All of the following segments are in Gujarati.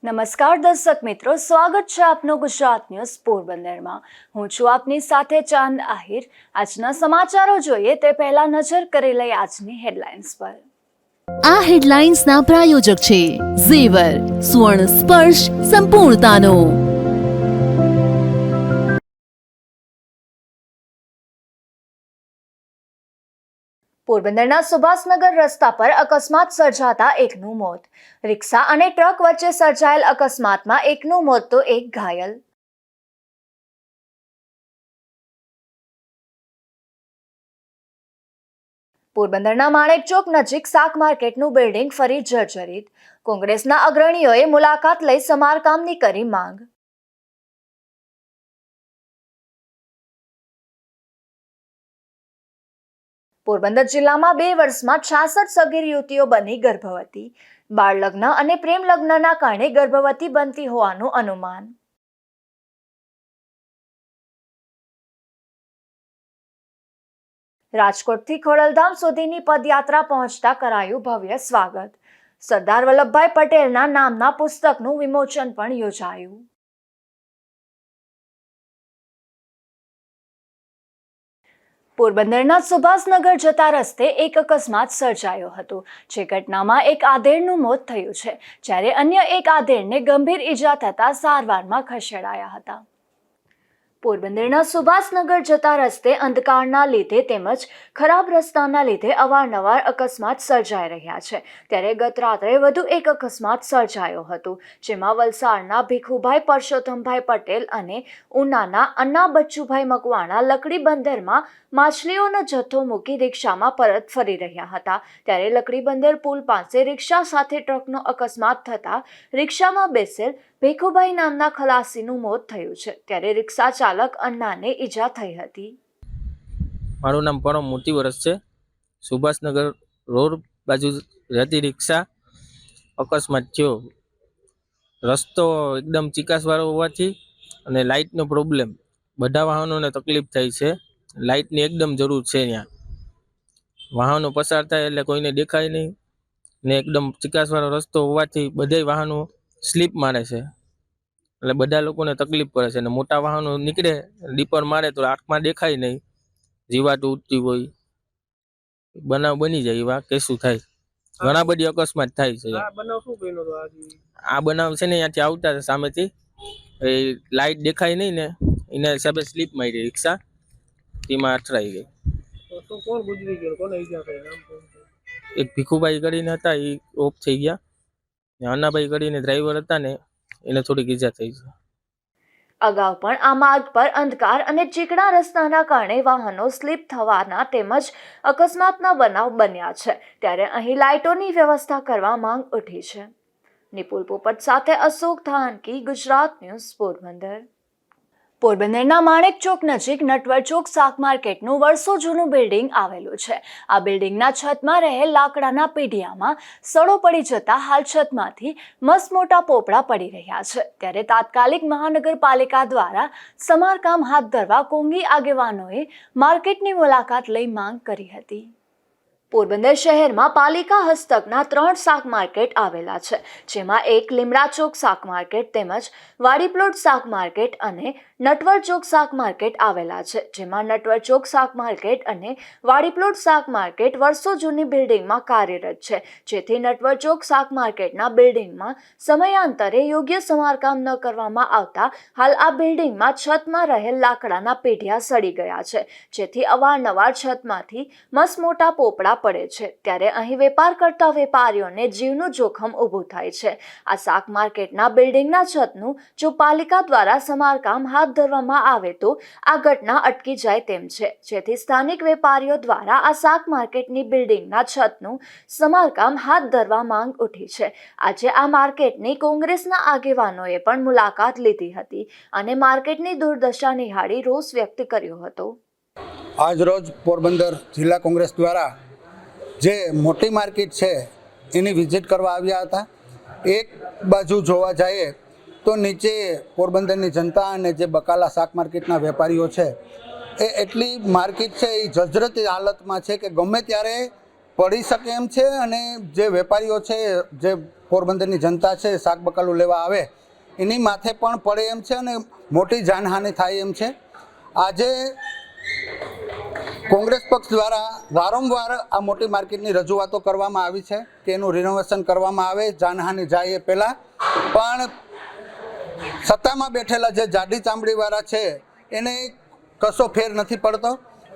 નમસ્કાર દર્શક મિત્રો, સ્વાગત છે આપનું ગુજરાત ન્યૂઝ પોરબંદરમાં। હું છું આપની સાથે ચાંદ આહિર। આજના સમાચારો જોઈએ તે પહેલા નજર કરી લઈએ આજની હેડલાઇન્સ પર। આ હેડલાઇન્સના પ્રાયોજક છે ઝેવર, સ્વર્ણ સ્પર્શ સંપૂર્ણતાનો। પોરબંદરના સુભાષનગર રસ્તા પર અકસ્માત સર્જાતા એકનું મોત। રિક્ષા અને ટ્રક વચ્ચે સર્જાયેલ અકસ્માતમાં એકનું મોત તો એક ઘાયલ। પોરબંદરના માણેકચોક નજીક શાક માર્કેટનું બિલ્ડિંગ ફરી જર્જરિત। કોંગ્રેસના અગ્રણીઓએ મુલાકાત લઈ સમારકામની કરી માંગ। પોરબંદર જિલ્લામાં 2 વર્ષમાં 66 સગીર યુવતીઓ બની ગર્ભવતી। બાળ લગ્ન અને પ્રેમ લગ્નના કારણે ગર્ભવતી બનતી હોવાનું અનુમાન। રાજકોટથી ખોડલધામ સુધીની પદયાત્રા પહોંચતા કરાયું ભવ્ય સ્વાગત। સરદાર વલ્લભભાઈ પટેલના નામના પુસ્તકનું વિમોચન પણ યોજાયું। પોરબંદરના સુભાષનગર જતા રસ્તે એક અકસ્માત સર્જાયો હતો, જે ઘટનામાં એક આધેડનું મોત થયું છે, જ્યારે અન્ય એક આધેડને ગંભીર ઈજા થતા સારવારમાં ખસેડાયા હતા। પોરબંદરના સુભાષનગર જતા રસ્તે અંધકારના લીધે તેમજ ખરાબ રસ્તાના લીધે અવારનવાર અકસ્માત સર્જાઈ રહ્યા છે, ત્યારે ગત રાત્રે વધુ એક અકસ્માત સર્જાયો હતો, જેમાં વલસાડના ભીખુભાઈ પરસોત્તમભાઈ પટેલ અને ઉનાના અન્ના બચ્ચુભાઈ મકવાણા લકડી બંદરમાં માછલીઓનો જથ્થો મૂકી રિક્ષામાં પરત ફરી રહ્યા હતા, ત્યારે લકડી બંદર પુલ પાસે રિક્ષા સાથે ટ્રકનો અકસ્માત થતા રિક્ષામાં બેસેલ ભીખુભાઈ નામના ખલાસીનું મોત થયું છે, ત્યારે રિક્ષા ચાલક અન્નાને ઈજા થઈ હતી। મારું નામ પરમ મોટી વર્ષ છે। સુભાષનગર રોડ બાજુ રહેતી રિક્ષા અકસ્માત થયો। રસ્તો એકદમ ચીકાસવાળો હોવાથી અને લાઇટનો પ્રોબ્લેમ, બધા વાહનોને તકલીફ થાય છે। લાઇટની એકદમ જરૂર છે। ત્યાં વાહનો પસાર થાય એટલે કોઈને દેખાય નહીં ને એકદમ ચીકાસવાળો રસ્તો હોવાથી બધા વાહનો સ્લીપ મારે છે, એટલે બધા લોકોને તકલીફ પડે છે। અને મોટા વાહનો નીકળે ડીપર મારે તો આંખમાં દેખાય નહીં, જીવાત ઉઠતી હોય, બનાવ બની જાય, એવા કેસું થાય। ઘણા બધી અકસ્માત થાય છે। આ બનાવ છે ને ત્યાંથી આવતા સામેથી લાઇટ દેખાય નહીં ને એના હિસાબે સ્લીપ મારી રિક્ષા, તેમાં અથડાઈ ગઈ। એક ભીખુભાઈ કરીને હતા, એ ઓફ થઈ ગયા, અન્નાભાઈ કરીને ડ્રાઈવર હતા ને એને થોડીક ઈજા થઈ છે। અગાઉ પણ આ માર્ગ પર અંધકાર અને ચીકણા રસ્તાના કારણે વાહનો સ્લીપ થવાના તેમજ અકસ્માતના બનાવ બન્યા છે, ત્યારે અહીં લાઇટોની વ્યવસ્થા કરવા માંગ ઉઠી છે। નિપુલ પોપટ સાથે અશોક ધાનકી, ગુજરાત ન્યૂઝ, પોરબંદર। પોરબંદરના માણેકચોક નજીક નટવર ચોક શાક માર્કેટનું વર્ષો જૂનું બિલ્ડિંગ આવેલું છે। આ બિલ્ડિંગના છતમાં રહેલ લાકડાના પીઢિયામાં સડો પડી જતા હાલ છતમાંથી મસમોટા પોપડા પડી રહ્યા છે, ત્યારે તાત્કાલિક મહાનગરપાલિકા દ્વારા સમારકામ હાથ ધરવા કોંગી આગેવાનોએ માર્કેટની મુલાકાત લઈ માંગ કરી હતી। પોરબંદર શહેરમાં પાલિકા હસ્તકના 3 શાક માર્કેટ આવેલા છે, જેમાં એક લીમડા ચોક શાક માર્કેટ તેમજ વાડી પ્લોટ શાક માર્કેટ અને નટવર ચોક શાક માર્કેટ આવેલા છે, જેમાં નટવર ચોક શાક માર્કેટ અને વાડી પ્લોટ શાક માર્કેટ વર્ષો જૂની બિલ્ડિંગમાં કાર્યરત છે, જેથી નટવર ચોક શાક માર્કેટના બિલ્ડિંગમાં સમયાંતરે યોગ્ય સમારકામ ન કરવામાં આવતા હાલ આ બિલ્ડિંગમાં છતમાં રહેલ લાકડાના પેઢિયા સડી ગયા છે, જેથી અવારનવાર છતમાંથી મસમોટા પોપડા પડે છે, ત્યારે અહીં વેપાર કરતા વેપારીઓને જીવનું જોખમ ઊભું થાય છે। આ શાક માર્કેટના બિલ્ડિંગના છતનું જો પાલિકા દ્વારા સમારકામ હાથ ધરવામાં આવે તો આ ઘટના અટકી જાય તેમ છે, જેથી સ્થાનિક વેપારીઓ દ્વારા આ શાક માર્કેટની બિલ્ડિંગના છતનું સમારકામ હાથ ધરવા માંગ ઉઠી છે। આજે આ માર્કેટની કોંગ્રેસના આગેવાનોએ પણ મુલાકાત લીધી હતી અને માર્કેટની દુર્દશા નિહાળી રોષ વ્યક્ત કર્યો હતો। આજ રોજ પોરબંદર જિલ્લા કોંગ્રેસ દ્વારા જે મોટી માર્કેટ છે એની વિઝિટ કરવા આવ્યા હતા। એક બાજુ જોવા જઈએ તો નીચે પોરબંદરની જનતા અને જે બકાલા શાક માર્કેટના વેપારીઓ છે એ એટલી માર્કેટ છે એ જર્જરિત હાલતમાં છે કે ગમે ત્યારે પડી શકે એમ છે અને જે વેપારીઓ છે, જે પોરબંદરની જનતા છે, શાક બકાલું લેવા આવે એની માથે પણ પડે એમ છે અને મોટી જાનહાનિ થાય એમ છે. આજે કોંગ્રેસ પક્ષ દ્વારા વારંવાર આ મોટી માર્કેટની રજૂઆતો કરવામાં આવી છે કે એનું રિનોવેશન કરવામાં આવે, જાનહાનિ જાય એ પહેલાં. પણ સત્તામાં બેઠેલા જે જાડી ચામડીવાળા છે એને કશો ફેર નથી પડતો.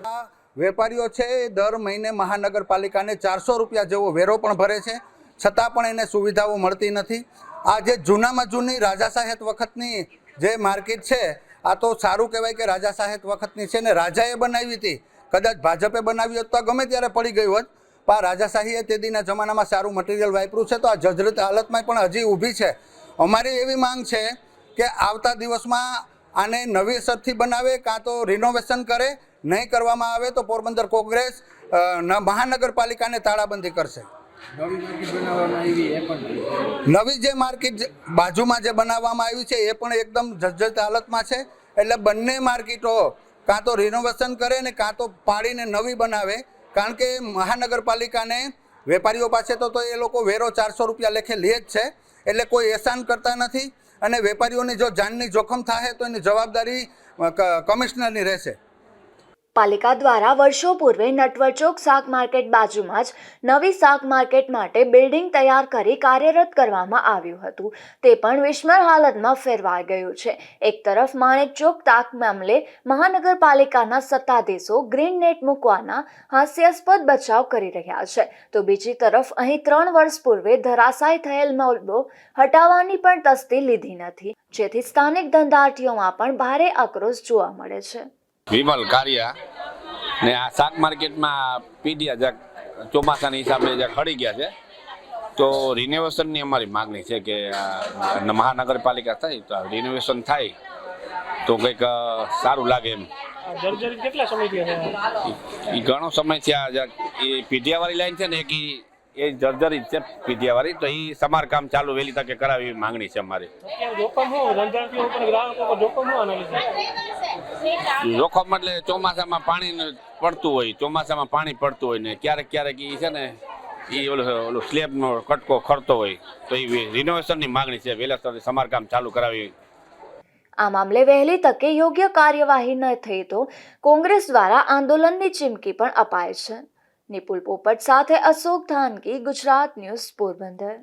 આ વેપારીઓ છે એ દર મહિને મહાનગરપાલિકાને 400 રૂપિયા જેવો વેરો પણ ભરે છે, છતાં પણ એને સુવિધાઓ મળતી નથી. આ જે જૂનામાં જૂની રાજા સાહેબ વખતની જે માર્કેટ છે, આ તો સારું કહેવાય કે રાજા સાહેબ વખતની છે ને રાજાએ બનાવી હતી. કદાચ ભાજપે બનાવી હોત તો ગમે ત્યારે પડી ગઈ હોત, પણ રાજાશાહીએ તે દીના જમાનામાં સારું મટીરિયલ વાપર્યું છે તો આ જર્જરિત હાલતમાં પણ હજી ઊભી છે. અમારી એવી માંગ છે કે આવતા દિવસમાં આને નવેસરથી બનાવે કાં તો રિનોવેશન કરે. નહીં કરવામાં આવે તો પોરબંદર કોંગ્રેસ મહાનગરપાલિકાને તાળાબંધી કરશે. નવી જે માર્કેટ બાજુમાં જે બનાવવામાં આવી છે એ પણ એકદમ જર્જરિત હાલતમાં છે. એટલે બંને માર્કેટો કાં તો રિનોવેશન કરે ને કાં તો પાડીને નવી બનાવે. કારણ કે મહાનગરપાલિકાને વેપારીઓ પાસે તો એ લોકો વેરો 400 રૂપિયા લેખે લે જ છે, એટલે કોઈ એહસાન કરતા નથી. અને વેપારીઓની જો જાનની જોખમ થાય તો એની જવાબદારી કમિશનરની રહેશે. પાલિકા દ્વારા વર્ષો પૂર્વે નટવર ચોક શાક માર્કેટ બાજુમાં જ નવી શાક માર્કેટ માટે બિલ્ડિંગ તૈયાર કરી કાર્યરત કરવામાં આવ્યું હતું. તે પણ વિસ્મર હાલતમાં ફેરવાઈ ગયું છે. એક તરફ માણેક ચોક તાક મામલે મહાનગરપાલિકાના સત્તાધીશો ગ્રીન નેટ મૂકવાના હાસ્યાસ્પદ બચાવ કરી રહ્યા છે, તો બીજી તરફ અહીં 3 વર્ષ પૂર્વે ધરાશાયી થયેલ મોલબો હટાવવાની પણ તસ્દી લીધી નથી, જેથી સ્થાનિક ધંધાર્થીઓમાં પણ ભારે આક્રોશ જોવા મળે છે. વિમલ કારિયા ને આ શાક માર્કેટમાં પીડિયા ચોમાસાના હિસાબે ખડી ગયા છે, તો રિનોવેશનની અમારી માગણી છે કે મહાનગરપાલિકા થાય તો રિનોવેશન થાય તો કંઈક સારું લાગે એમ. કેટલા સમયથી એ ઘણો સમય થયા. એ પીઢિયાવાળી લાઈન છે ને એક એ જર્જરિત છે પીઢિયાવાળી, તો એ સમારકામ ચાલુ વહેલી તકે કરાવી એવી માગણી છે અમારી. જોખમ એટલે ચોમાસામાં પાણી પડતું હોય ને ક્યારેક એ છે ને એ ઓલું સ્લેબનો કટકો ખરતો હોય, તો એ રિનોવેશનની માગણી છે, વહેલા સમારકામ ચાલુ કરાવી. આ મામલે વહેલી તકે યોગ્ય કાર્યવાહી ન થઈ તો કોંગ્રેસ દ્વારા આંદોલનની ચીમકી પણ અપાય છે. નિપુલ પોપટ સાથે અશોક ધાનકી, ગુજરાત ન્યૂઝ, પોરબંદર.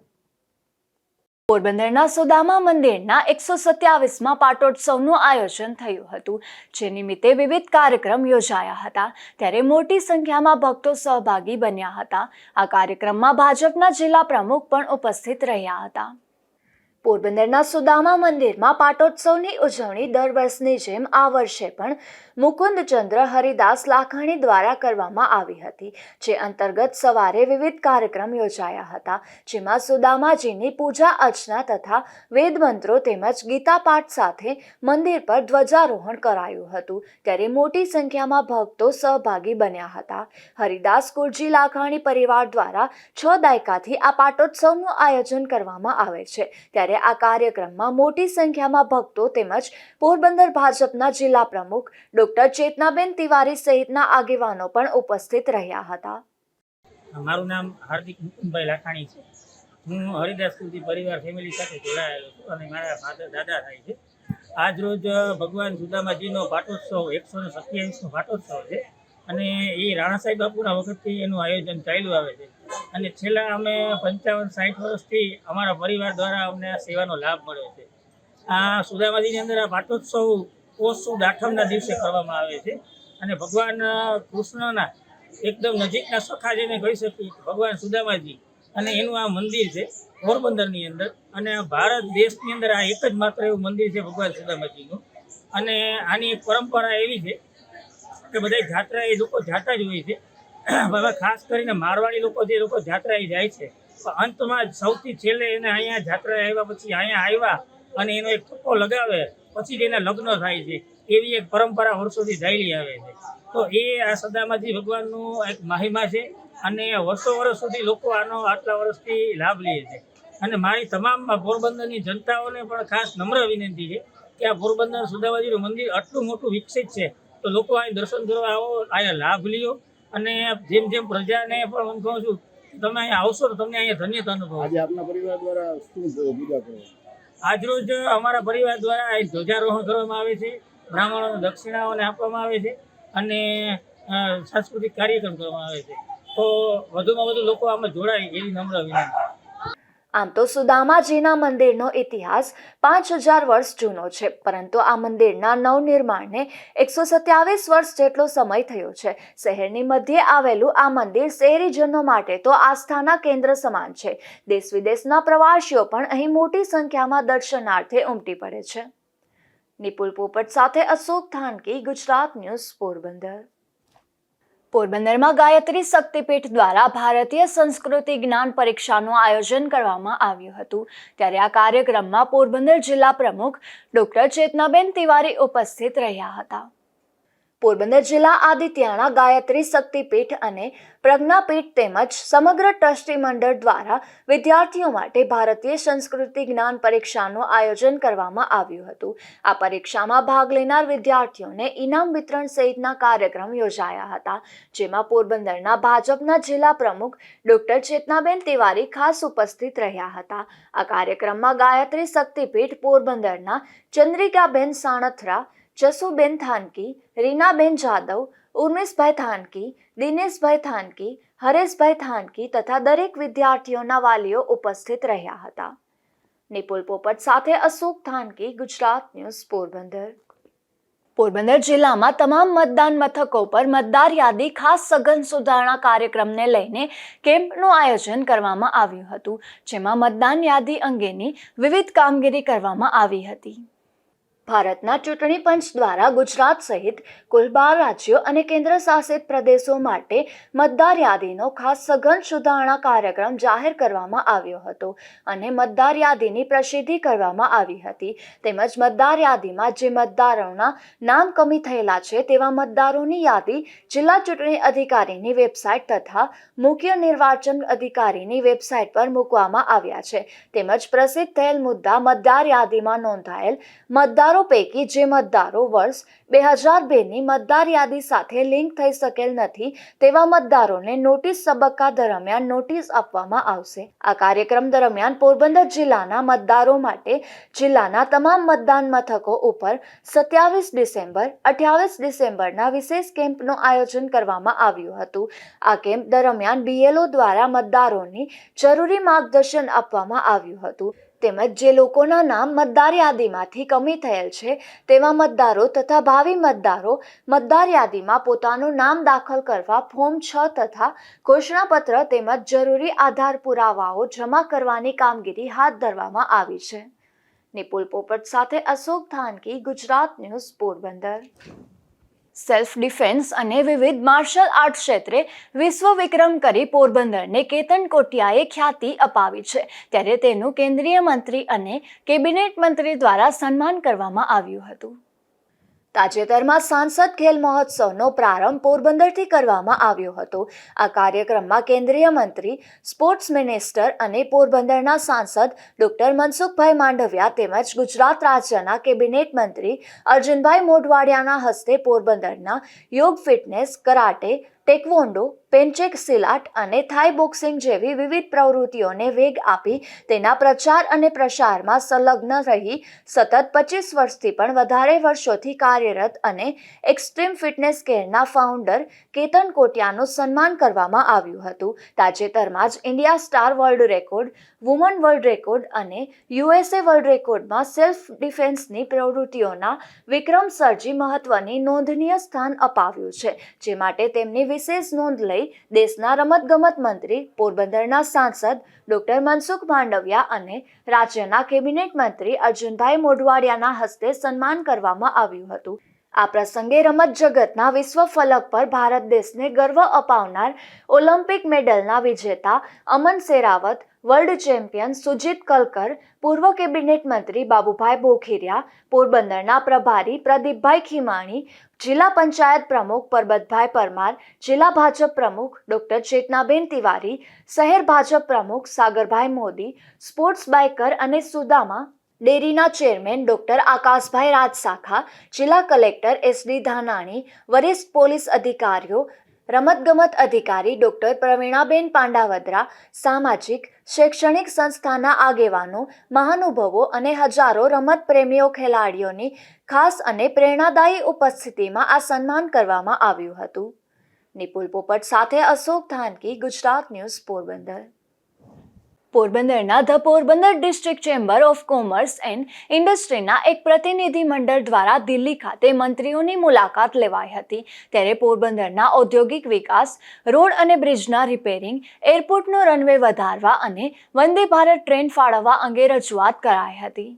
પોરબંદરના સુદામા મંદિરના 127માં પાટોત્સવનું આયોજન થયું હતું, જે નિમિત્તે વિવિધ કાર્યક્રમ યોજાયા હતા. ત્યારે મોટી સંખ્યામાં ભક્તો સહભાગી બન્યા હતા. આ કાર્યક્રમમાં ભાજપના જિલ્લા પ્રમુખ પણ ઉપસ્થિત રહ્યા હતા. પોરબંદરના સુદામા મંદિરમાં પાટોત્સવની ઉજવણી દર વર્ષની જેમ આ વર્ષે પણ મુકુંદચંદ્ર હરિદાસ લાખાણી દ્વારા કરવામાં આવી હતી, જે અંતર્ગત સવારે વિવિધ કાર્યક્રમ યોજાયા હતા, જેમાં સુદામાજીની પૂજા અર્ચના તથા વેદ મંત્રો તેમજ ગીતા પાઠ સાથે મંદિર પર ધ્વજારોહણ કરાયું હતું. ત્યારે મોટી સંખ્યામાં ભક્તો સહભાગી બન્યા હતા. હરિદાસ કુરજી લાખાણી પરિવાર દ્વારા 6 દાયકાથી આ પાટોત્સવનું આયોજન કરવામાં આવે છે. ત્યારે આ કાર્યક્રમમાં મોટી સંખ્યામાં ભક્તો તેમજ પોરબંદર ભાજપના જિલ્લા પ્રમુખ ડોક્ટર ચેતનાબેન તિવારી સહિતના આગેવાનો પણ ઉપસ્થિત રહ્યા હતા. મારું નામ હાર્દિક મુકુંદભાઈ લાખાણી છે. હું હરિદાસ કુરજી પરિવાર ફેમિલી સાથે જોડાયેલો છું અને મારા ફાધર દાદા થાય છે. આજ રોજ ભગવાન સુદામાજીનો પાટોત્સવ 127નો પાટોત્સવ છે અને એ રાણા સાહેબ બાપુના વખતથી એનું આયોજન ચાલ્યું આવે છે અને છેલ્લા અમે 55-60 વર્ષથી અમારા પરિવાર દ્વારા અમને આ સેવાનો લાભ મળ્યો છે. આ સુદામાજીની અંદર આ પાટોત્સવ પોષ સુદ આઠમના દિવસે કરવામાં આવે છે અને ભગવાન કૃષ્ણના એકદમ નજીકના સખા જેને કહી શકીએ ભગવાન સુદામાજી, અને એનું આ મંદિર છે પોરબંદરની અંદર. અને ભારત દેશની અંદર આ એક જ માત્ર એવું મંદિર છે ભગવાન સુદામાજીનું. અને આની એક પરંપરા એવી છે કે બધા જાત્રા એ લોકો જાતા જ હોય છે. ખાસ કરીને મારવાડી લોકો જે લોકો જાત્રાએ જાય છે, અંતમાં સૌથી છેલ્લે એને અહીંયા જાત્રાએ આવ્યા પછી અહીંયા આવ્યા અને એનો એક ટપ્પો લગાવે પછી જ એના લગ્ન થાય છે. એવી એક પરંપરા વર્ષોથી ચાલી આવે છે. તો એ આ સદામાજી ભગવાનનું એક મહિમા છે અને વર્ષો વર્ષ સુધી લોકો આનો આટલા વર્ષથી લાભ લે છે. અને મારી તમામ પોરબંદરની જનતાઓને પણ ખાસ નમ્ર વિનંતી છે કે આ પોરબંદર સુદામાજીનું મંદિર આટલું મોટું વિકસિત છે, તો લોકો અહીં દર્શન કરવા આવો, અહીંયા લાભ લ્યો અને જેમ જેમ પ્રજાને પણ હું કહું છું તમે અહીંયા આવશો તો તમને અહીંયા ધન્યતા અનુભવો. આજે આપના પરિવાર દ્વારા શું પૂજા કરો? આજરોજ અમારા પરિવાર દ્વારા અહીં ધ્વજારોહણ કરવામાં આવે છે, બ્રાહ્મણોને દક્ષિણાઓને આપવામાં આવે છે અને સાંસ્કૃતિક કાર્યક્રમ કરવામાં આવે છે. તો વધુમાં વધુ લોકો આમાં જોડાય એવી નમ્ર વિનંતી. આમ તો સુદામાજીના મંદિરનો ઇતિહાસ 5000 વર્ષ જૂનો છે, પરંતુ આ મંદિરના નવનિર્માણને 127 વર્ષ જેટલો સમય થયો છે. શહેરની મધ્યે આવેલું આ મંદિર શહેરીજનો માટે તો આસ્થાના કેન્દ્ર સમાન છે. દેશ વિદેશના પ્રવાસીઓ પણ અહીં મોટી સંખ્યામાં દર્શનાર્થે ઉમટી પડે છે. નિપુલ પોપટ સાથે અશોક થાનકી, ગુજરાત ન્યૂઝ, પોરબંદર. પોરબંદરમાં ગાયત્રી શક્તિપીઠ દ્વારા ભારતીય સંસ્કૃતિ જ્ઞાન પરીક્ષાનું આયોજન કરવામાં આવ્યું હતું. ત્યારે આ કાર્યક્રમમાં પોરબંદર જિલ્લા પ્રમુખ ડોક્ટર ચેતનાબેન તિવારી ઉપસ્થિત રહ્યા હતા. પોરબંદર જિલ્લા આદિત્યાણા ગાયત્રી શક્તિપીઠ અને પ્રજ્ઞાપીઠ તેમજ સમગ્ર ટ્રસ્ટી મંડળ દ્વારા વિદ્યાર્થીઓ માટે ભારતીય સંસ્કૃતિ જ્ઞાન પરીક્ષાનું આયોજન કરવામાં આવ્યું હતું. આ પરીક્ષામાં ભાગ લેનાર વિદ્યાર્થીઓને ઇનામ વિતરણ સહિતના કાર્યક્રમ યોજાયા હતા, જેમાં પોરબંદરના ભાજપના જિલ્લા પ્રમુખ ડોક્ટર ચેતનાબેન તિવારી ખાસ ઉપસ્થિત રહ્યા હતા. આ કાર્યક્રમમાં ગાયત્રી શક્તિપીઠ પોરબંદરના ચંદ્રિકાબેન સાણથરા, જસુબેન થાનકી, રીનાબેન જાદવ, ઉર્મેશભાઈ થાનકી, દિનેશભાઈ થાનકી, હરેશભાઈ થાનકી તથા દરેક વિદ્યાર્થીઓના વાલીઓ ઉપસ્થિત રહ્યા હતા. નિપુલ પોપટ સાથે અશોક થાનકી, ગુજરાત ન્યૂઝ, પોરબંદર. પોરબંદર જિલ્લામાં તમામ મતદાન મથકો પર મતદાર યાદી ખાસ સઘન સુધારણા કાર્યક્રમને લઈને કેમ્પનું આયોજન કરવામાં આવ્યું હતું, જેમાં મતદાન યાદી અંગેની વિવિધ કામગીરી કરવામાં આવી હતી. ભારતના ચૂંટણી પંચ દ્વારા ગુજરાત સહિત કુલ 12 રાજ્યો અને કેન્દ્ર શાસિત પ્રદેશો માટે મતદાર યાદીનો ખાસ સઘન સુધારણા કાર્યક્રમ જાહેર કરવામાં આવ્યો હતો અને મતદાર યાદીની પ્રસિદ્ધિ કરવામાં આવી હતી. તેમજ મતદાર યાદીમાં જે મતદારોના નામ કમી થયેલા છે તેવા મતદારોની યાદી જિલ્લા ચૂંટણી અધિકારીની વેબસાઇટ તથા મુખ્ય નિર્વાચન અધિકારીની વેબસાઇટ પર મૂકવામાં આવ્યા છે. તેમજ પ્રસિદ્ધ થયેલ મુદ્દા મતદાર યાદીમાં નોંધાયેલ મતદારો પૈકી જે મતદારો વર્ષ 2002ની મતદાર યાદી સાથે લિંક થઈ શકેલ નથી તેવા મતદારોને નોટિસ તબક્કા દરમિયાન નોટિસ આપવામાં આવશે. આ કાર્યક્રમ દરમિયાન પોરબંદર જિલ્લાના મતદારો માટે જિલ્લાના તમામ મતદાન મથકો ઉપર 27 ડિસેમ્બર 28 ડિસેમ્બરના વિશેષ કેમ્પનું આયોજન કરવામાં આવ્યું હતું. આ કેમ્પ દરમિયાન BLO દ્વારા મતદારોની જરૂરી માર્ગદર્શન આપવામાં આવ્યું હતું. તેમજ જે લોકોના નામ મતદાર યાદીમાંથી કમી થયેલ છે તેવા મતદારો તથા ભાવિ મતદારો મતદાર યાદીમાં પોતાનું નામ દાખલ કરવા ફોર્મ 6 તથા ઘોષણાપત્ર તેમજ જરૂરી આધાર પુરાવાઓ જમા કરવાની કામગીરી હાથ ધરવામાં આવી છે. નિપુલ પોપટ સાથે Ashok Thanki, Gujarat news, Porbandar. Self defence અને વિવિધ માર્શલ આર્ટ ક્ષેત્રે વિશ્વ વિક્રમ કરી પોરબંદરને કેતન કોટિયાએ ખ્યાતિ અપાવી છે. ત્યારે તેનું કેન્દ્રીય મંત્રી અને કેબિનેટ મંત્રી દ્વારા સન્માન કરવામાં આવ્યું હતું. તાજેતરમાં સાંસદ ખેલ મહોત્સવનો પ્રારંભ પોરબંદરથી કરવામાં આવ્યો હતો. આ કાર્યક્રમમાં કેન્દ્રીય મંત્રી, સ્પોર્ટ્સ મિનિસ્ટર અને પોરબંદરના સાંસદ ડોક્ટર મનસુખભાઈ માંડવિયા તેમજ ગુજરાત રાજ્યના કેબિનેટ મંત્રી અર્જુનભાઈ મોઢવાડિયાના હસ્તે પોરબંદરના યોગ, ફિટનેસ, કરાટે, ટેકવોન્ડો, પેન્ચેક સિલાટ અને થાઈ બોક્સિંગ જેવી વિવિધ પ્રવૃત્તિઓને વેગ આપી તેના પ્રચાર અને પ્રસારમાં સંલગ્ન રહી સતત 25 વર્ષથી પણ વધારે વર્ષોથી કાર્યરત અને એક્સ્ટ્રીમ ફિટનેસ કેરના ફાઉન્ડર કેતન કોટિયાનું સન્માન કરવામાં આવ્યું હતું. તાજેતરમાં જ India star world record, woman world record અને USA વર્લ્ડ રેકોર્ડમાં સેલ્ફ ડિફેન્સની પ્રવૃત્તિઓના વિક્રમ સર્જી મહત્વની નોંધનીય સ્થાન અપાવ્યું છે, જે માટે તેમની વિશેષ નોંધ લઈ દેશના રમતગમત મંત્રી, પોરબંદરના સાંસદ ડોક્ટર મનસુખ માંડવિયા અને રાજ્યના કેબિનેટ મંત્રી અર્જુનભાઈ મોઢવાડિયાના હસ્તે સન્માન કરવામાં આવ્યું હતું. આ પ્રસંગે રમત જગતના વિશ્વ ફલક પર ભારત દેશને ગર્વ અપાવનાર ઓલિમ્પિક મેડલના વિજેતા અમન સેરાવત, વર્લ્ડ ચેમ્પિયન સુજીત કલકર, પૂર્વ કેબિનેટ મંત્રી બાબુભાઈ બોખીરિયા, પોરબંદરના પ્રભારી પ્રદીપભાઈ ખીમાણી, જિલ્લા પંચાયત પ્રમુખ પરબતભાઈ પરમાર, જિલ્લા ભાજપ પ્રમુખ ડોક્ટર ચેતનાબેન તિવારી, શહેર ભાજપ પ્રમુખ સાગરભાઈ મોદી, સ્પોર્ટ્સ બાઇકર અને સુદામા ડેરીના ચેરમેન ડોક્ટર આકાશભાઈ રાજસાખા, જિલ્લા કલેક્ટર SD ધાનાણી, વરિષ્ઠ પોલીસ અધિકારીઓ, રમતગમત અધિકારી ડોક્ટર પ્રવીણાબેન પાંડાવદરા, સામાજિક શૈક્ષણિક સંસ્થાના આગેવાનો, મહાનુભાવો અને હજારો રમત પ્રેમીઓ ખેલાડીઓની ખાસ અને પ્રેરણાદાયી ઉપસ્થિતિમાં આ સન્માન કરવામાં આવ્યું હતું. નિપુલ પોપટ સાથે અશોક ધાનકી, ગુજરાત ન્યૂઝ, પોરબંદર. પોરબંદરના the Porbandar district chamber of commerce and ઇન્ડસ્ટ્રીના એક પ્રતિનિધિ મંડળ દ્વારા દિલ્હી ખાતે મંત્રીઓની મુલાકાત લેવાઈ હતી. ત્યારે પોરબંદરના ઔદ્યોગિક વિકાસ, રોડ અને બ્રિજના રિપેરિંગ, એરપોર્ટનો રનવે વધારવા અને વંદે ભારત ટ્રેન ફાળવવા અંગે રજૂઆત કરાઈ હતી.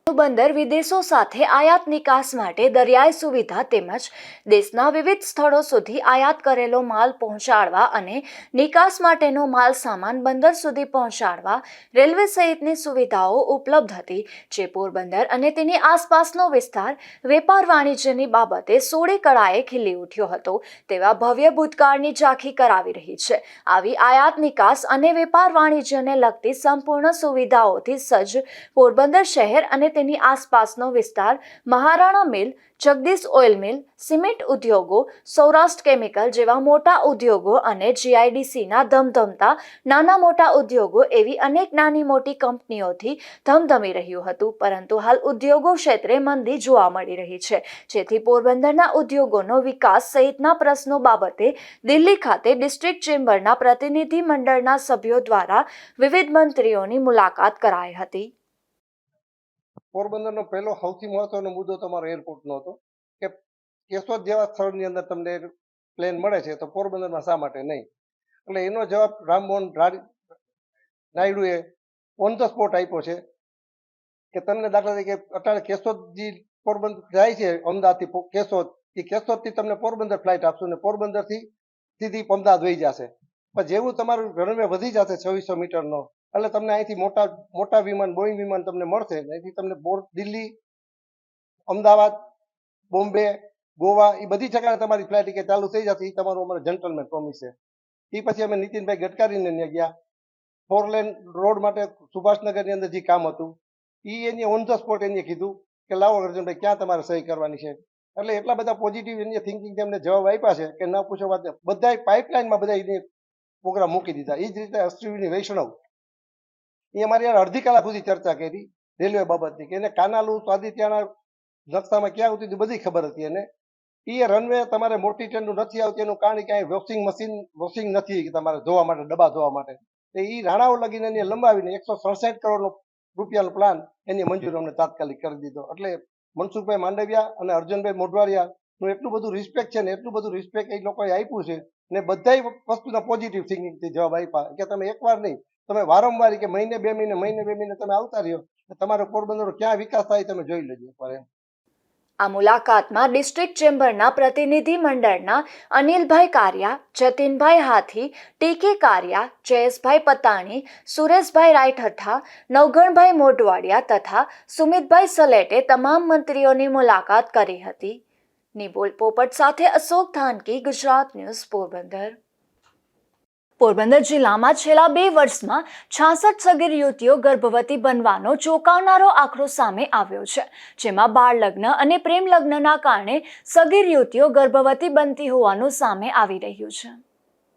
બંદર વિદેશો સાથે આયાત નિકાસ માટે દરિયાઈ સુવિધા તેમજ દેશના વિવિધ સ્થળો સુધી આયાત કરેલો માલ પહોંચાડવા અને નિકાસ માટેનો માલ સામાન બંદર સુધી પહોંચાડવા રેલવે સહિતની સુવિધાઓ ઉપલબ્ધ હતી, જે પોરબંદર અને તેની આસપાસનો વિસ્તાર વેપાર વાણિજ્યની બાબતે સોળે કળાએ ખીલી ઉઠ્યો હતો તેવા ભવ્ય ભૂતકાળની ઝાંખી કરાવી રહી છે. આવી આયાત નિકાસ અને વેપાર વાણિજ્યને લગતી સંપૂર્ણ સુવિધાઓથી સજ્જ પોરબંદર શહેર અને તેની આસપાસનો વિસ્તાર મહારાણા મિલ, જગદીશ ઓઇલ મિલ, સિમેન્ટ ઉદ્યોગો, સૌરાષ્ટ્ર કેમિકલ જેવા મોટા ઉદ્યોગો અને GIDCના ધમધમતા નાના મોટા ઉદ્યોગો એવી અનેક નાની મોટી કંપનીઓથી ધમધમી રહ્યું હતું. પરંતુ હાલ ઉદ્યોગો ક્ષેત્રે મંદી જોવા મળી રહી છે, જેથી પોરબંદરના ઉદ્યોગોનો વિકાસ સહિતના પ્રશ્નો બાબતે દિલ્હી ખાતે ડિસ્ટ્રિક્ટ ચેમ્બરના પ્રતિનિધિ મંડળના સભ્યો દ્વારા વિવિધ મંત્રીઓની મુલાકાત કરાઈ હતી. પોરબંદરનો પહેલો સૌથી મહત્વનો મુદ્દો તમારો એરપોર્ટનો હતો કે કેશોદ જેવા સ્થળની અંદર તમને પ્લેન મળે છે તો પોરબંદરમાં શા માટે નહીં? એટલે એનો જવાબ રામમોહન નાયડુએ ઓન ધ સ્પોટ આપ્યો છે કે તમને દાખલા તરીકે અત્યારે કેશોદજી પોરબંદર જાય છે, અમદાવાદથી કેશોદ, એ કેશોદથી તમને પોરબંદર ફ્લાઇટ આપશું ને પોરબંદરથી સીધી અમદાવાદ વહી જશે. પણ જેવું તમારું રનવે વધી જશે 2600 મીટરનો, એટલે તમને અહીંથી મોટા વિમાન, બોઈંગ વિમાન તમને મળશે. અહીંથી તમને દિલ્હી, અમદાવાદ, બોમ્બે, ગોવા એ બધી જગ્યાએ તમારી ફ્લાઇટ ટિકિટ ચાલુ થઈ જશે. એ તમારું અમારે જેન્ટલમેન પ્રોમિસ છે. એ પછી અમે નીતિનભાઈ ગડકરીને ત્યાં ગયા. 4 લેન રોડ માટે સુભાષનગરની અંદર જે કામ હતું એને ઓન ધ સ્પોટ એને કીધું કે લાવો અર્જુનભાઈ, ક્યાં તમારે સહી કરવાની છે. એટલે એટલા બધા પોઝિટિવ એને થિંકિંગ એમને જવાબ આપ્યા છે કે ના પૂછો વાત. બધા પાઇપલાઇનમાં બધા એને પ્રોગ્રામ મૂકી દીધા. એ જ રીતે અશ્વિની વૈષ્ણવ એ અમારી યાર અડધી કલાક સુધી ચર્ચા કરી રેલવે બાબતની કે એને કાનાલુ, સ્વાદિત્યાના નકશામાં ક્યાં હતી બધી ખબર હતી. અને એ રનવે તમારે મોટી ટ્રેનનું નથી આવતી એનું કારણ કે અહીં વોશિંગ નથી તમારે ધોવા માટે, ડબ્બા ધોવા માટે. એ રાણાઓ લગીને એને લંબાવીને 167 કરોડ રૂપિયાનો પ્લાન એની મંજૂર અમને તાત્કાલિક કરી દીધો. એટલે મનસુખભાઈ માંડવિયા અને અર્જુનભાઈ મોઢવાડિયાનું એટલું બધું રિસ્પેક્ટ છે ને એટલું બધું રિસ્પેક્ટ એ લોકોએ આપ્યું છે ને બધા વસ્તુના પોઝિટિવ થિંકિંગથી જવાબ આપ્યા કે તમે એકવાર નહીં, તમે વારંવાર કે મહિને બે મહિને તમે આવતા રહ્યો, તમારો પોરબંદરનો ક્યાં વિકાસ થાય તમે જોઈ લેજો એકવાર એમ. આ મુલાકાતમાં ડિસ્ટ્રિક્ટ ચેમ્બરના પ્રતિનિધિ મંડળના અનિલભાઈ કારિયા, જતીનભાઈ હાથી, TK કારિયા, જયેશભાઈ પતાણી, સુરેશભાઈ રાયઠઠા, નવગણભાઈ મોઢવાડિયા તથા સુમિતભાઈ સલેટે તમામ મંત્રીઓની મુલાકાત કરી હતી. નિપુલ પોપટ સાથે અશોક ધાનકી, ગુજરાત ન્યૂઝ, પોરબંદર. પોરબંદર જિલ્લામાં છેલ્લા 2 વર્ષમાં 66 સગીર યુવતીઓ ગર્ભવતી બનવાનો ચોંકાવનારો આંકડો સામે આવ્યો છે, જેમાં બાળ લગ્ન અને પ્રેમ લગ્નના કારણે સગીર યુવતીઓ ગર્ભવતી બનતી હોવાનું સામે આવી રહ્યું છે.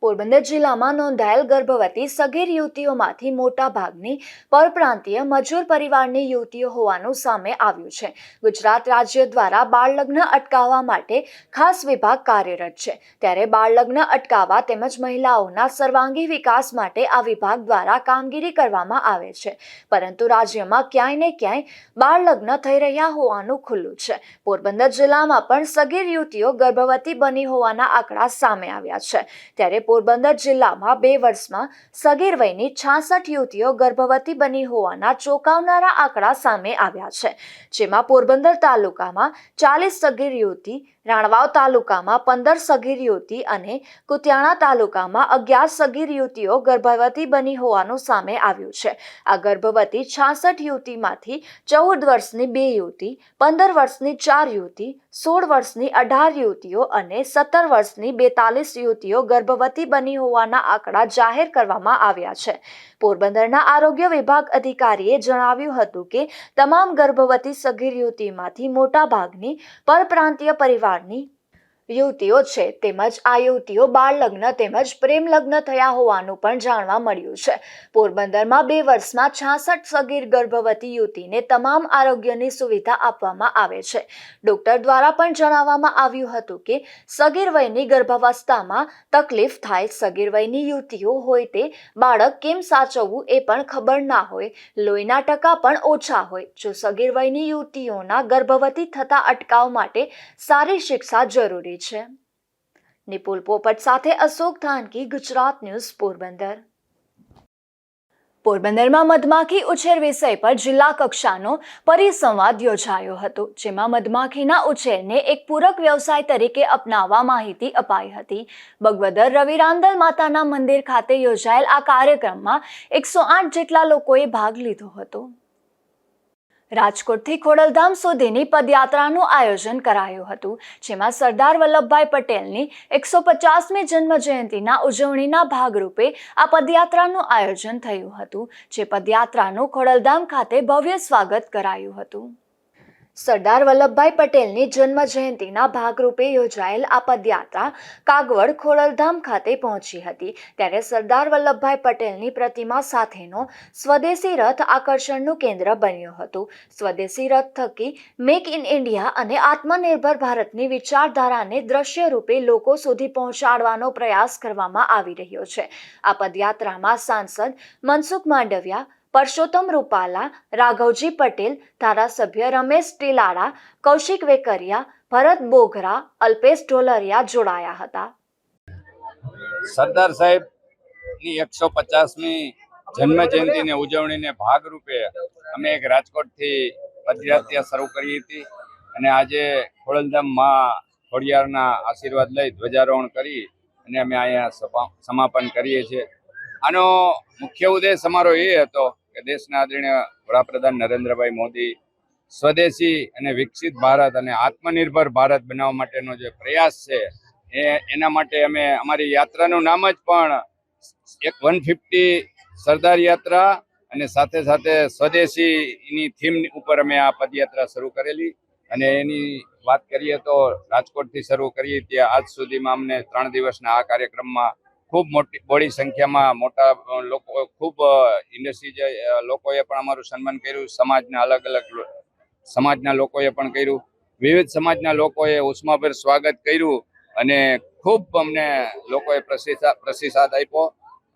પોરબંદર જિલ્લામાં નોંધાયેલ ગર્ભવતી સગીર યુવતીઓમાંથી મોટા ભાગની પરપ્રાંતીય મજૂર પરિવારની યુવતીઓ હોવાનું સામે આવ્યું છે. ગુજરાત રાજ્ય દ્વારા બાળ લગ્ન અટકાવવા માટે ખાસ વિભાગ કાર્યરત છે, ત્યારે બાળ લગ્ન અટકાવવા તેમજ મહિલાઓના સર્વાંગી વિકાસ માટે આ વિભાગ દ્વારા કામગીરી કરવામાં આવે છે. પરંતુ રાજ્યમાં ક્યાંય ને ક્યાંય બાળ લગ્ન થઈ રહ્યા હોવાનું ખુલ્લું છે. પોરબંદર જિલ્લામાં પણ સગીર યુવતીઓ ગર્ભવતી બની હોવાના આંકડા સામે આવ્યા છે. ત્યારે પોરબંદર જિલ્લામાં 2 વર્ષમાં સગીર વયની 66 યુવતીઓ ગર્ભવતી બની હોવાના ચોંકાવનારા આંકડા સામે આવ્યા છે, જેમાં પોરબંદર તાલુકામાં 40 સગીર યુવતી, રાણવાવ તાલુકામાં 15 સગીર યુવતી અને કુતિયાણા તાલુકામાં 11 સગીર યુવતીઓ ગર્ભવતી બની હોવાનું સામે આવ્યું છે. આ ગર્ભવતી 66 યુવતીમાંથી 14 વર્ષની 2 યુવતી, 15 વર્ષની 4 યુવતી, 16 વર્ષની 18 યુવતીઓ અને 17 વર્ષની 42 યુવતીઓ ગર્ભવતી બની હોવાના આંકડા જાહેર કરવામાં આવ્યા છે. પોરબંદરના આરોગ્ય વિભાગ અધિકારીએ જણાવ્યું હતું કે તમામ ગર્ભવતી સગીર યુવતીમાંથી મોટા ભાગની પરપ્રાંતીય પરિવારની યુવતીઓ છે તેમજ આ યુવતીઓ બાળ લગ્ન તેમજ પ્રેમ લગ્ન થયા હોવાનું પણ જાણવા મળ્યું છે. પોરબંદરમાં 2 વર્ષમાં 66 સગીર ગર્ભવતી યુવતીને તમામ આરોગ્યની સુવિધા આપવામાં આવે છે. ડોક્ટર દ્વારા પણ જણાવવામાં આવ્યું હતું કે સગીર વયની ગર્ભાવસ્થામાં તકલીફ થાય, સગીર વયની યુવતીઓ હોય તે બાળક કેમ સાચવવું એ પણ ખબર ના હોય, લોહીના ટકા પણ ઓછા હોય. જો સગીર વયની યુવતીઓના ગર્ભવતી થતા અટકાવ માટે સારી શિક્ષા જરૂરી છે. નિપુલ પોપટ સાથે અશોક ધાનકી, ગુજરાત ન્યૂઝ, પોરબંદર. પોરબંદરમાં મધમાખી ઉછેર વિષય પર જિલ્લા કક્ષાનો પરિસંવાદ યોજાયો હતો, જેમાં મધમાખીના ઉછેરને એક પૂરક વ્યવસાય તરીકે અપનાવવા માહિતી અપાઈ હતી. બગવદર રવિરાંદલ માતાના મંદિર ખાતે યોજાયેલ આ કાર્યક્રમમાં 108 જેટલા લોકોએ ભાગ લીધો હતો. રાજકોટથી ખોડલધામ સુધીની પદયાત્રાનું આયોજન કરાયું હતું, જેમાં સરદાર વલ્લભભાઈ પટેલની 150મી જન્મ જયંતિના ઉજવણીના ભાગરૂપે આ પદયાત્રાનું આયોજન થયું હતું, જે પદયાત્રાનું ખોડલધામ ખાતે ભવ્ય સ્વાગત કરાયું હતું. સરદાર વલ્લભભાઈ પટેલની જન્મ જયંતિના ભાગરૂપે યોજાયેલ આ પદયાત્રા કાગવડ ખોડલધામ ખાતે પહોંચી હતી, ત્યારે સરદાર વલ્લભભાઈ પટેલની પ્રતિમા સાથેનો સ્વદેશી રથ આકર્ષણનું કેન્દ્ર બન્યું હતું. સ્વદેશી રથ થકી મેક ઇન ઇન્ડિયા અને આત્મનિર્ભર ભારતની વિચારધારાને દ્રશ્ય રૂપે લોકો સુધી પહોંચાડવાનો પ્રયાસ કરવામાં આવી રહ્યો છે. આ પદયાત્રામાં સાંસદ મનસુખ માંડવિયા, પરસોત્તમ રૂપાલા, રાઘવજી પટેલ, ધારાસભ્ય રમેશ ટીલાડા, કૌશિક વેકરિયા, ભરત બોઘરા, અલ્પેશ ઢોલરિયા જોડાયા હતા. સરદાર સાહેબની 150મી જન્મ જયંતિની ઉજવણીને ભાગરૂપે અમે એક રાજકોટથી પદયાત્રા શરૂ કરી હતી અને આજે ખોડલધામ માં ખોડિયારના આશીર્વાદ લઈ ધ્વજારોહણ કરી અને અમે અહીંયા સમાપન કરીએ છીએ. આનો મુખ્ય ઉદ્દેશ અમારો એ હતો કે દેશના આદરણીય વડાપ્રધાન નરેન્દ્રભાઈ મોદી સ્વદેશી અને વિકસિત ભારત અને આત્મનિર્ભર ભારત બનાવવા માટેનો જે પ્રયાસ છે એના માટે અમે અમારી યાત્રાનું નામ જ પણ એક 150 સરદાર યાત્રા અને સાથે સાથે સ્વદેશીની થીમ ઉપર અમે આ પદયાત્રા શરૂ કરેલી. અને એની વાત કરીએ તો રાજકોટથી શરૂ કરીએ ત્યાં આજ સુધીમાં અમને 3 દિવસના આ કાર્યક્રમમાં ખૂબ મોટી સંખ્યામાં મોટા લોકો, ખૂબ ઇન્ડસ્ટ્રી લોકોએ પણ અમારું સન્માન કર્યું, સમાજના અલગ અલગ સમાજના લોકોએ પણ કર્યું, વિવિધ સમાજના લોકોએ ઉષ્માભેર સ્વાગત કર્યું અને ખૂબ અમને લોકોએ પ્રતિસાદ આપ્યો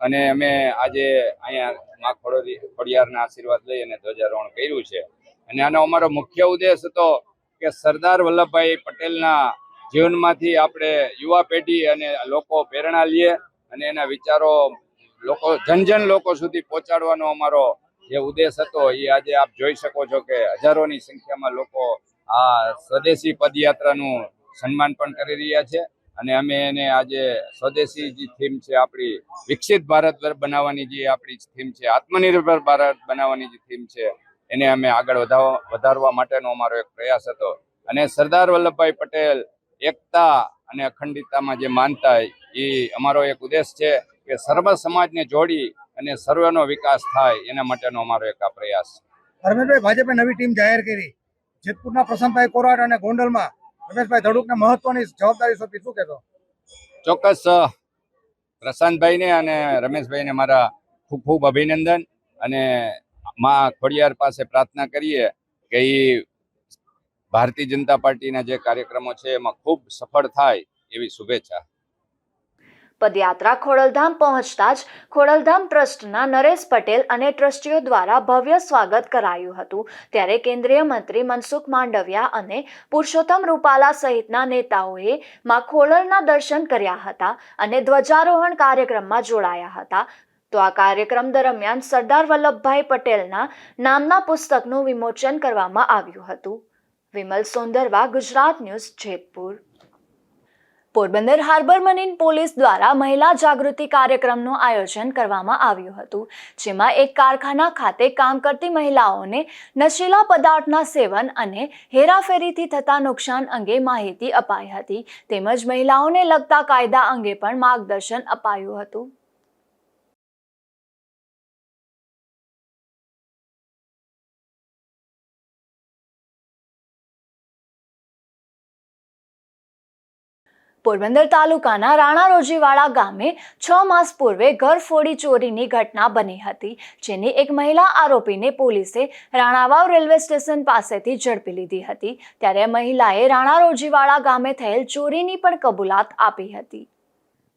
અને અમે આજે અહીંયા મા ખોડિયારના આશીર્વાદ લઈ અને ધ્વજારોહણ કર્યું છે. અને આનો અમારો મુખ્ય ઉદ્દેશ હતો કે સરદાર વલ્લભભાઈ પટેલના જીવનમાંથી આપણે યુવા પેઢી અને લોકો પ્રેરણા લઈએ અને એના વિચારો જન લોકો સુધી પહોંચાડવાનો અમારો જે ઉદ્દેશ હતો એ આજે આપ જોઈ શકો છો કે હજારોની સંખ્યામાં લોકો આ સ્વદેશી પદયાત્રાનું સન્માન પણ કરી રહ્યા છે. અને અમે એને આજે સ્વદેશી જે થીમ છે, આપણી વિકસિત ભારત બનાવવાની જે આપણી થીમ છે, આત્મનિર્ભર ભારત બનાવવાની જે થીમ છે, એને અમે આગળ વધારવા માટેનો અમારો એક પ્રયાસ હતો. અને સરદાર વલ્લભભાઈ પટેલ એકતા અને અખંડિતતામાં જે માનતા એ અમારો એક ઉદ્દેશ છે કે સર્વ સમાજને જોડી અને સર્વનો વિકાસ થાય એના માટેનો અમારો એક આ પ્રયાસ છે. રમેશભાઈ, ભાજપે નવી ટીમ જાહેર કરી, જેતપુરના પ્રશાંતભાઈ કોરાટ અને ગોંડલમાં રમેશભાઈ ધડુકને મહત્વની જવાબદારી સોંપી, શું કહેશો? ચોક્કસ પ્રશાંતભાઈને અને રમેશભાઈને મારા ખૂબ ખૂબ અભિનંદન અને માં ખોડિયાર પાસે પ્રાર્થના કરીએ કે એ ભારતીય જનતા પાર્ટીના જે કાર્યક્રમો છે એમાં ખૂબ સફળ થાય એવી શુભેચ્છા. પદયાત્રા ખોડલધામ પહોંચતા જ ખોડલધામ ટ્રસ્ટના નરેશ પટેલ અને ટ્રસ્ટીઓ દ્વારા ભવ્ય સ્વાગત કરાયું હતું, ત્યારે કેન્દ્રીય મંત્રી મનસુખ માંડવિયા અને પુરુષોત્તમ રૂપાલા સહિતના નેતાઓએ માં ખોડલના દર્શન કર્યા હતા અને ધ્વજારોહણ કાર્યક્રમમાં જોડાયા હતા. તો આ કાર્યક્રમ દરમિયાન સરદાર વલ્લભભાઈ પટેલના નામના પુસ્તકનું વિમોચન કરવામાં આવ્યું હતું. Vimal Sondarva, Gujarat news, Jetpur. Porbandar harbour marine police દ્વારા મહિલા જાગૃતિ કાર્યક્રમનું આયોજન કરવામાં આવ્યું હતું, જેમાં એક કારખાના ખાતે કામ કરતી મહિલાઓને નશીલા પદાર્થના સેવન અને હેરાફેરીથી થતા નુકસાન અંગે માહિતી અપાઈ હતી, તેમજ મહિલાઓને લગતા કાયદા અંગે પણ માર્ગદર્શન અપાયું હતું. પોરબંદર તાલુકાના રાણા રોજીવાડા ગામે 6 માસ પૂર્વે ઘર ફોડી ચોરીની ઘટના બની હતી, જેની એક મહિલા આરોપીને પોલીસે રાણાવાવ રેલવે સ્ટેશન પાસેથી ઝડપી લીધી હતી। ત્યારે મહિલાએ રાણા રોજીવાડા ગામે થયેલ ચોરીની પણ કબૂલાત આપી હતી।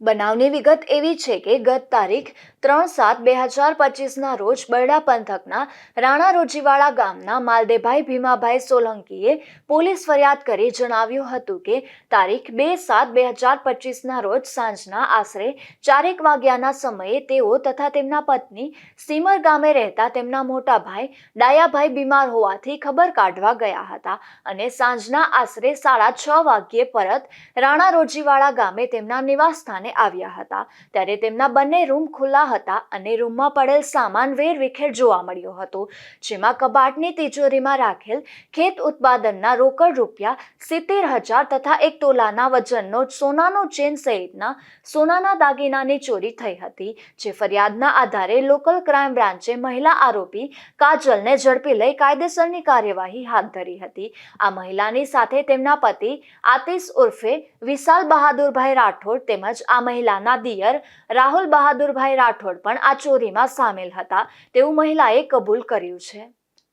બનાવની વિગત એવી છે કે ગત તારીખ 3/7/2025ના રોજ બરડા પંથકના રાણા રોજીવાડા ગામના માલદેભાઈ ભીમાભાઈ સોલંકીએ પોલીસ ફરિયાદ કરી જણાવ્યું હતું કે તારીખ 2/7/2025ના રોજ સાંજના આશરે 4 વાગ્યાના સમયે તેઓ તથા તેમના પત્ની સીમર ગામે રહેતા તેમના મોટા ભાઈ ડાયાભાઈ બીમાર હોવાથી ખબર કાઢવા ગયા હતા અને સાંજના આશરે 6:30 વાગ્યે પરત રાણા રોજીવાડા ગામે તેમના નિવાસ સ્થાને આવ્યા હતા। ત્યારે તેમના બંને રૂમ ખુલ્લા હતા અને રૂમમાં પડેલ સામાન વેરવિખેર જોવા મળ્યો હતો, જેમાં કબાટની તિજોરીમાં રાખેલ ખેત ઉત્પાદનના રોકડ રૂપિયા 70,000 તથા 1 તોલાના વજનનો સોનાનો ચેન સહિતના સોનાના દાગીનાની ચોરી થઈ હતી, જે ફરિયાદના આધારે લોકલ ક્રાઇમ બ્રાન્ચે મહિલા આરોપી કાજલને ઝડપી લઈ કાયદેસરની કાર્યવાહી હાથ ધરી હતી। આ મહિલાની સાથે તેમના પતિ આતિશ ઉર્ફે વિશાલ બહાદુરભાઈ રાઠોડ તેમજ આ મહિલાના દિયર રાહુલ બહાદુરભાઈ રાઠોડ પણ આ ચોરીમાં સામેલ હતા તેવું મહિલાએ કબૂલ કર્યું છે।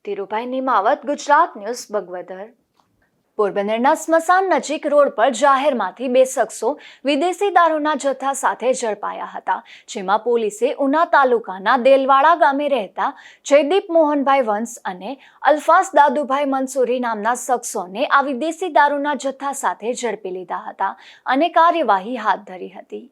ધીરુભાઈ નિમાવત, ગુજરાત ન્યૂઝ, બગવદર। પોરબંદરના સ્મશાન નજીક રોડ પર જાહેરમાંથી 2 શખ્સો વિદેશી દારૂના જથ્થા સાથે ઝડપાયા હતા, જેમાં પોલીસે ઉના તાલુકાના દેલવાડા ગામે રહેતા જયદીપ મોહનભાઈ વંશ અને અલ્ફાસ દાદુભાઈ મંસૂરી નામના શખ્સોને આ વિદેશી દારૂના જથ્થા સાથે ઝડપી લીધા હતા અને કાર્યવાહી હાથ ધરી હતી।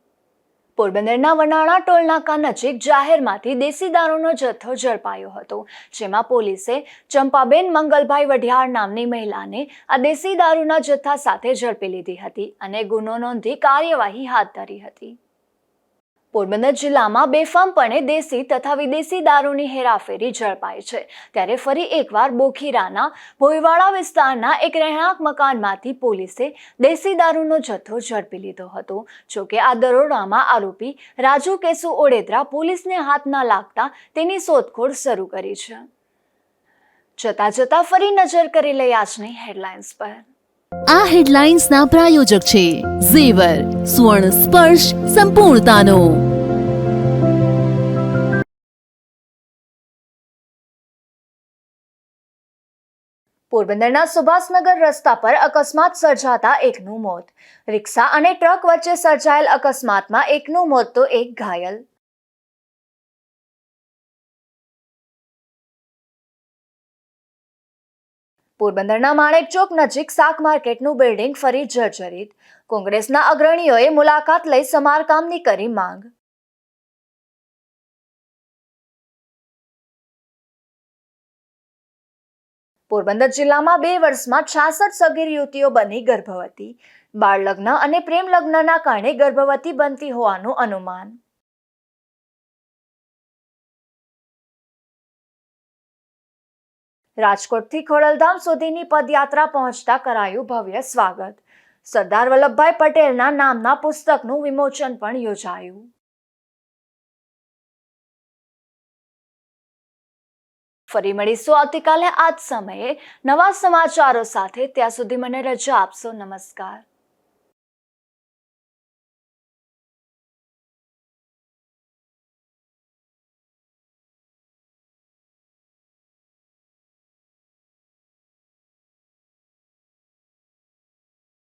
પોરબંદરના વનાણા ટોલનાકા નજીક જાહેરમાંથી દેશી દારૂનો જથ્થો ઝડપાયો હતો, જેમાં પોલીસે ચંપાબેન મંગલભાઈ વઢિયાર નામની મહિલાને આ દેશી દારૂના જથ્થા સાથે ઝડપી લીધી હતી અને ગુનો નોંધી કાર્યવાહી હાથ ધરી હતી। પોરબંદર જિલ્લામાં બેફામપણે દેશી તથા વિદેશી દારૂની હેરાફેરી ઝડપાઈ છે, ત્યારે ફરી એકવાર બોખીરાના ભોયવાડા વિસ્તારના એક રહેણાંક મકાનમાંથી પોલીસે દેશી દારૂનો જથ્થો ઝડપી લીધો હતો। જોકે આ દરોડામાં આરોપી રાજુ કેસુ ઓડેદરા પોલીસને હાથ ન લાગતા તેની શોધખોળ શરૂ કરી છે। જતા ફરી નજર કરી લઈએ આજની હેડલાઇન્સ પર। આ હેડલાઇન્સના પ્રાયોજક છે ઝેવર, સ્વર્ણ સ્પર્શ સંપૂર્ણતાનો। પોરબંદરના સુભાષનગર રસ્તા પર અકસ્માત સર્જાતા એકનું મોત। રિક્ષા અને ટ્રક વચ્ચે સર્જાયેલ અકસ્માતમાં એકનું મોત તો એક ઘાયલ। પોરબંદરના માણેકચોક નજીક શાક માર્કેટનું બિલ્ડિંગ ફરી જર્જરિત। કોંગ્રેસના અગ્રણીઓએ મુલાકાત લઈ સમારકામની કરી માંગ। પોરબંદર જિલ્લામાં 2 વર્ષમાં 66 સગીર યુવતીઓ બની ગર્ભવતી। બાળ લગ્ન અને પ્રેમ લગ્નના કારણે ગર્ભવતી બનતી હોવાનું અનુમાન। રાજકોટથી ખોડલધામ સુધીની પદયાત્રા પહોંચતા કરાયું ભવ્ય સ્વાગત। સરદાર વલ્લભભાઈ પટેલના નામના પુસ્તકનું વિમોચન પણ યોજાયું। ફરી મળીશું આવતીકાલે આ જ સમયે નવા સમાચારો સાથે। ત્યાં સુધી મને રજા આપશો। નમસ્કાર।